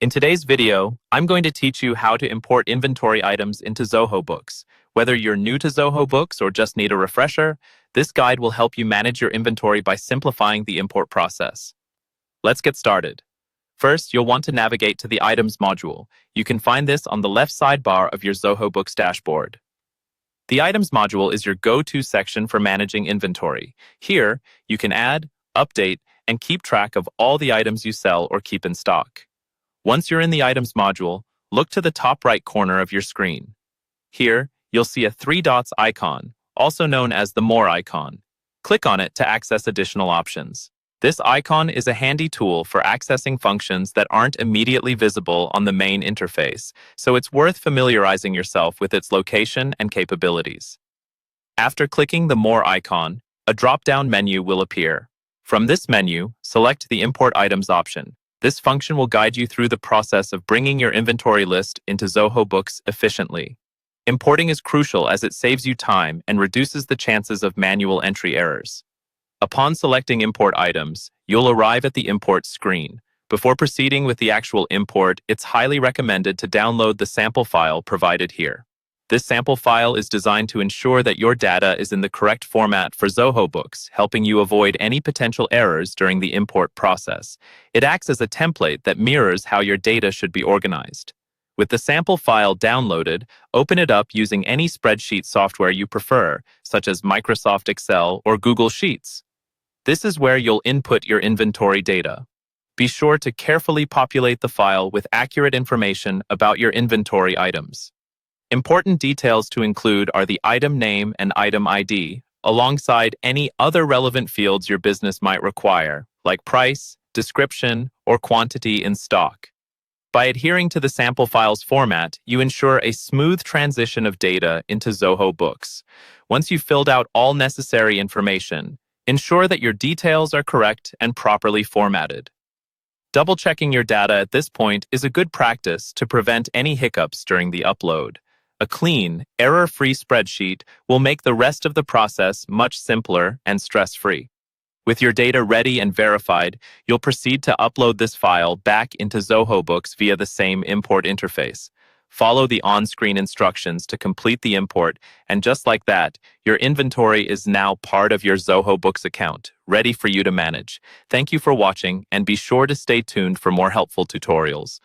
In today's video, I'm going to teach you how to import inventory items into Zoho Books. Whether you're new to Zoho Books or just need a refresher, this guide will help you manage your inventory by simplifying the import process. Let's get started. First, you'll want to navigate to the Items module. You can find this on the left sidebar of your Zoho Books dashboard. The Items module is your go-to section for managing inventory. Here, you can add, update, and keep track of all the items you sell or keep in stock. Once you're in the Items module, look to the top right corner of your screen. Here, you'll see a 3 dots icon, also known as the More icon. Click on it to access additional options. This icon is a handy tool for accessing functions that aren't immediately visible on the main interface, so it's worth familiarizing yourself with its location and capabilities. After clicking the More icon, a drop-down menu will appear. From this menu, select the Import Items option. This function will guide you through the process of bringing your inventory list into Zoho Books efficiently. Importing is crucial as it saves you time and reduces the chances of manual entry errors. Upon selecting Import Items, you'll arrive at the import screen. Before proceeding with the actual import, it's highly recommended to download the sample file provided here. This sample file is designed to ensure that your data is in the correct format for Zoho Books, helping you avoid any potential errors during the import process. It acts as a template that mirrors how your data should be organized. With the sample file downloaded, open it up using any spreadsheet software you prefer, such as Microsoft Excel or Google Sheets. This is where you'll input your inventory data. Be sure to carefully populate the file with accurate information about your inventory items. Important details to include are the item name and item ID, alongside any other relevant fields your business might require, like price, description, or quantity in stock. By adhering to the sample file's format, you ensure a smooth transition of data into Zoho Books. Once you've filled out all necessary information, ensure that your details are correct and properly formatted. Double-checking your data at this point is a good practice to prevent any hiccups during the upload. A clean, error-free spreadsheet will make the rest of the process much simpler and stress-free. With your data ready and verified, you'll proceed to upload this file back into Zoho Books via the same import interface. Follow the on-screen instructions to complete the import, and just like that, your inventory is now part of your Zoho Books account, ready for you to manage. Thank you for watching, and be sure to stay tuned for more helpful tutorials.